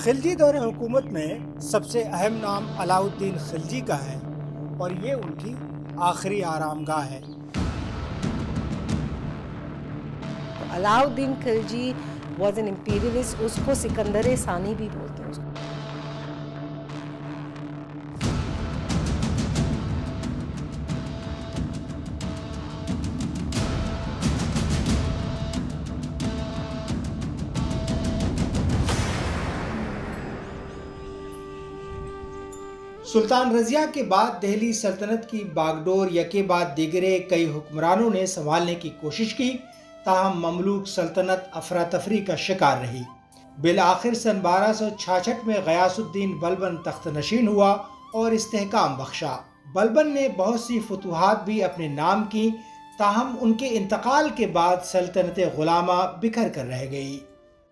खिलजी दौरे हुकूमत में सबसे अहम नाम अलाउद्दीन खिलजी का है और ये उनकी आखिरी आरामगाह है। Alauddin Khilji was an imperialist, उसको सिकंदर सानी भी बोलते हैं। सुल्तान रज़िया के बाद दिल्ली सल्तनत की बागडोर यके बाद दिगरे कई हुक्मरानों ने संभालने की कोशिश की, ताहम ममलूक सल्तनत अफरा तफरी का शिकार रही। बिल आखिर सन 1266 में गयासुद्दीन बलबन तख्त नशीन हुआ और इस्तेहकाम बख्शा। बलबन ने बहुत सी फतूहात भी अपने नाम की, ताहम उनके इंतकाल के बाद सल्तनत गुलामा बिखर कर रह गई।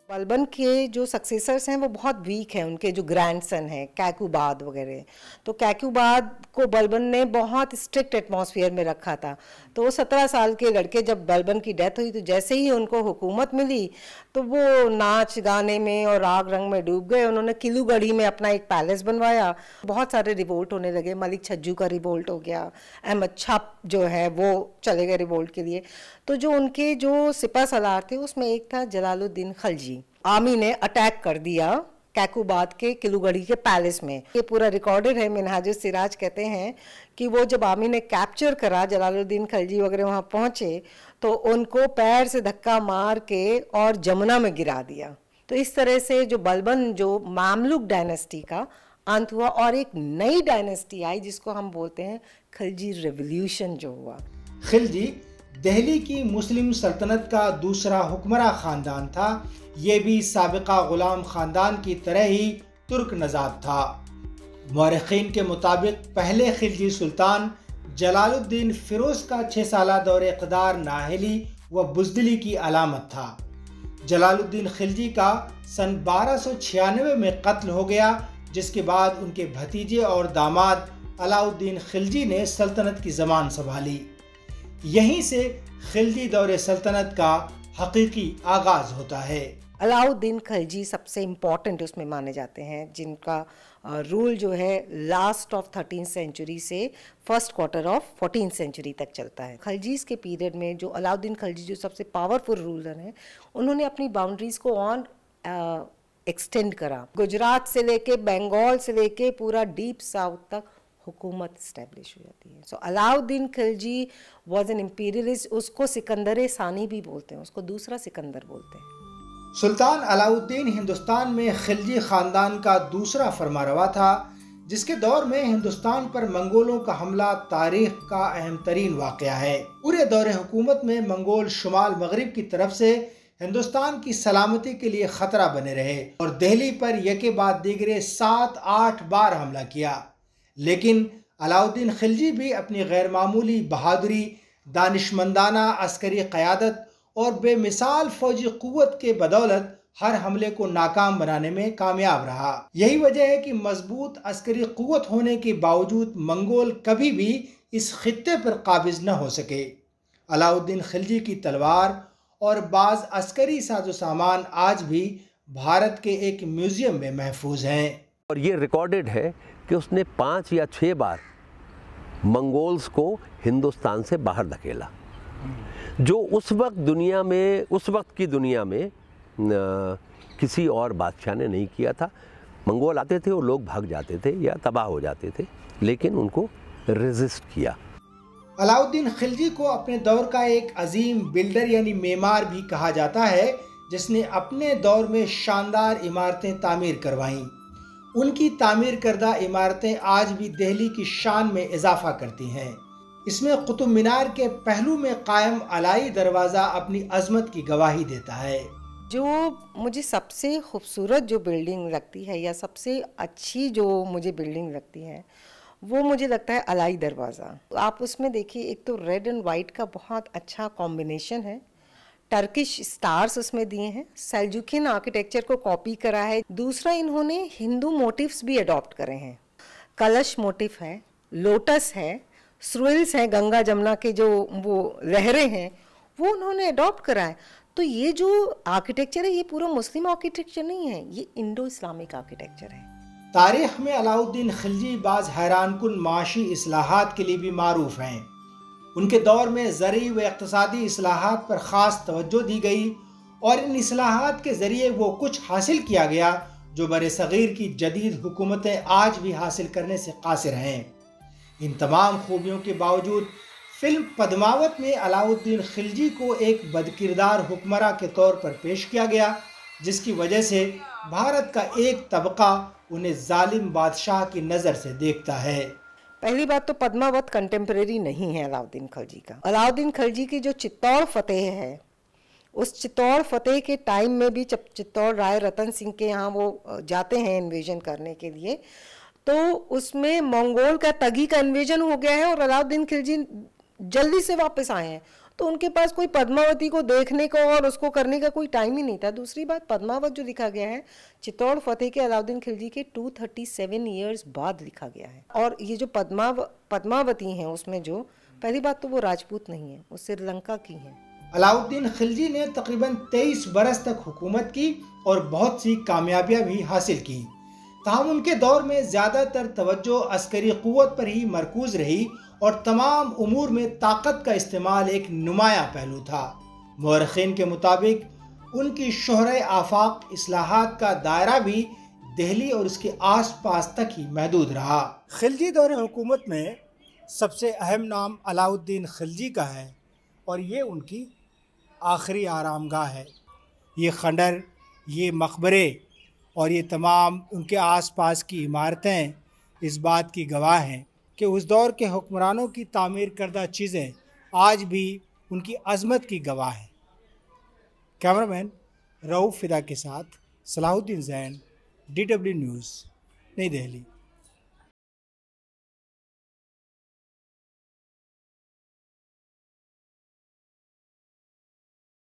बलबन के जो सक्सेसर्स हैं वो बहुत वीक हैं, उनके जो ग्रैंडसन हैं कैकुबाद वगैरह। तो कैकुबाद को बलबन ने बहुत स्ट्रिक्ट एटमॉस्फेयर में रखा था। तो वो 17 साल के लड़के, जब बलबन की डेथ हुई तो जैसे ही उनको हुकूमत मिली तो वो नाच गाने में और राग रंग में डूब गए। उन्होंने किलूगढ़ी में अपना एक पैलेस बनवाया। बहुत सारे रिवोल्ट होने लगे, मलिक छज्जू का रिवोल्ट हो गया, अहमद छप जो है वो चले गए रिवोल्ट के लिए। तो जो उनके जो सिपह सलार थे उसमें एक था जलालुद्दीन खिलजी। आर्मी ने अटैक कर दिया कैकुबाद के किलूगढ़ी के पैलेस में। ये पूरा रिकॉर्डेड है। मिनहाजुस सिराज कहते हैं कि वो जब आर्मी ने कैप्चर करा, जलालुद्दीन खिलजी वगैरह वहाँ पहुँचे तो उनको पैर से धक्का मार के और जमुना में गिरा दिया। तो इस तरह से जो बलबन, जो मामलुक डायनेस्टी का अंत हुआ और एक नई डायनेस्टी आई जिसको हम बोलते हैं खिलजी रेवोल्यूशन जो हुआ। खिलजी दिल्ली की मुस्लिम सल्तनत का दूसरा हुक्मरान खानदान था। ये भी साबिका गुलाम खानदान की तरह ही तुर्क नज़ाब था। मौरखीन के मुताबिक पहले खिलजी सुल्तान जलालुद्दीन फिरोज का 6 साला दौरे इक़्तिदार नाअहली व बुज़दिली की अलामत था। जलालुद्दीन खिलजी का सन 1296 में कत्ल हो गया, जिसके बाद उनके भतीजे और दामाद अलाउद्दीन खिलजी ने सल्तनत की ज़मान संभाली। यहीं से खिलजी दौरे सल्तनत का हकीकी आगाज होता है। अलाउद्दीन खिलजी सबसे इम्पॉर्टेंट उसमें माने जाते हैं, जिनका रूल जो है लास्ट ऑफ 13th सेंचुरी से first quarter of 14th century तक चलता है। खिलजीज के पीरियड में जो अलाउद्दीन खिलजी जो सबसे पावरफुल रूलर हैं, उन्होंने अपनी बाउंड्रीज को ऑन एक्सटेंड करा। गुजरात से लेके बंगाल से लेके पूरा डीप साउथ तक हुकूमत स्टैब्लिश हो जाती है। So Alauddin Khilji was an imperialist, उसको सिकंदर सानी भी बोलते हैं, उसको दूसरा सिकंदर बोलते हैं। सुल्तान अलाउद्दीन हिंदुस्तान में खिलजी खानदान का दूसरा फरमारवा था, जिसके दौर में हिंदुस्तान पर मंगोलों का हमला तारीख का अहम तरीन वाक़या है। पूरे दौरे हुकूमत में मंगोल शुमाल मगरिब की तरफ से हिंदुस्तान की सलामती के लिए खतरा बने रहे और दिल्ली पर यके बाद दिगरे 7-8 बार हमला किया। लेकिन अलाउद्दीन खिलजी भी अपनी गैर मामूली बहादुरी, दानिशमंदाना अस्करी क़यादत और बेमिसाल फौजी क़ुव्वत के बदौलत हर हमले को नाकाम बनाने में कामयाब रहा। यही वजह है कि मजबूत अस्करी क़ुव्वत होने के बावजूद मंगोल कभी भी इस खित्ते पर काबिज न हो सके। अलाउद्दीन खिलजी की तलवार और बाज़ अस्करी साजो सामान आज भी भारत के एक म्यूज़ियम में महफूज हैं। और ये रिकॉर्डेड है कि उसने 5 या 6 बार मंगोल्स को हिंदुस्तान से बाहर धकेला, जो उस वक्त की दुनिया में किसी और बादशाह ने नहीं किया था। मंगोल आते थे और लोग भाग जाते थे या तबाह हो जाते थे, लेकिन उनको रेजिस्ट किया। अलाउद्दीन खिलजी को अपने दौर का एक अजीम बिल्डर यानी मेमार भी कहा जाता है, जिसने अपने दौर में शानदार इमारतें तामीर करवाईं। उनकी तामीर करदा इमारतें आज भी दिल्ली की शान में इजाफा करती हैं। इसमें कुतुब मीनार के पहलू में कायम अलाई दरवाज़ा अपनी अजमत की गवाही देता है। जो मुझे सबसे खूबसूरत जो बिल्डिंग लगती है या सबसे अच्छी जो मुझे बिल्डिंग लगती है, वो मुझे लगता है अलाई दरवाज़ा। आप उसमें देखिए, एक तो रेड एंड वाइट का बहुत अच्छा कॉम्बिनेशन है, टर्किश स्टार्स उसमें दिए हैं, सेल्जुकियन आर्किटेक्चर को कॉपी करा है। दूसरा, इन्होंने हिंदू मोटिव्स भी अडॉप्ट करे हैं। कलश मोटिव है, लोटस है, स्रुइल्स हैं, गंगा जमुना के जो वो लहरें हैं वो उन्होंने अडॉप्ट करा है। तो ये जो आर्किटेक्चर है ये पूरा मुस्लिम आर्किटेक्चर नहीं है, ये इंडो इस्लामिक आर्किटेक्चर है। तारीख में अलाउद्दीन खिलजी बाज़ हैरानकुन माशी इस्लाहात के लिए भी मारूफ हैं। उनके दौर में ज़रूरी व इक़्तिसादी इस्लाहात पर ख़ास तवज्जो दी गई और इन इस्लाहात के ज़रिए वो कुछ हासिल किया गया जो बरसग़ीर की जदीद हुकूमतें आज भी हासिल करने से कासिर हैं। इन तमाम खूबियों के बावजूद फिल्म पद्मावत में अलाउद्दीन खिलजी को एक बदकिरदार हुक्मरां के तौर पर पेश किया गया, जिसकी वजह से भारत का एक तबका उन्हें जालिम बादशाह की नज़र से देखता है। पहली बात तो पद्मावत कंटेम्प्रेरी नहीं है अलाउद्दीन खिलजी का। अलाउद्दीन खिलजी की जो चित्तौड़ फतेह है, उस चित्तौड़ फतेह के टाइम में भी जब चित्तौड़ राय रतन सिंह के यहाँ वो जाते हैं इन्वेजन करने के लिए, तो उसमें मंगोल का तगी का इन्वेजन हो गया है और अलाउद्दीन खिलजी जल्दी से वापस आए हैं, तो उनके पास कोई पद्मावती को देखने को और उसको करने का कोई टाइम ही नहीं था। दूसरी बात, पद्मावत जो लिखा गया है चित्तौड़ फतेह के अलाउद्दीन खिलजी के 237 ईयर्स बाद लिखा गया है। और ये जो पद्मावती हैं उसमें जो पहली बात तो वो राजपूत नहीं है, वो श्रीलंका की हैं। अलाउद्दीन खिलजी ने तकरीबन 23 बरस तक हुकूमत की और बहुत सी कामयाबियां भी हासिल की। ताहम उनके दौर में ज़्यादातर तवज्जो अस्करी क़ुव्वत पर ही मरकूज़ रही और तमाम उमूर में ताकत का इस्तेमाल एक नुमाया पहलू था। मौरख़ीन के मुताबिक उनकी शोहरे आफाक इस्लाहात का दायरा भी दिल्ली और उसके आस पास तक ही महदूद रहा। खिलजी दौर हुकूमत में सबसे अहम नाम अलाउद्दीन खिलजी का है और ये उनकी आखिरी आरामगाह है। ये खंडर, ये मकबरे और ये तमाम उनके आसपास की इमारतें इस बात की गवाह हैं कि उस दौर के हुक्मरानों की तामीर करदा चीज़ें आज भी उनकी अज़मत की गवाह हैं। कैमरामैन रऊफ़ फ़िदा के साथ सलाहुद्दीन ज़ैन, DW न्यूज़, नई दिल्ली।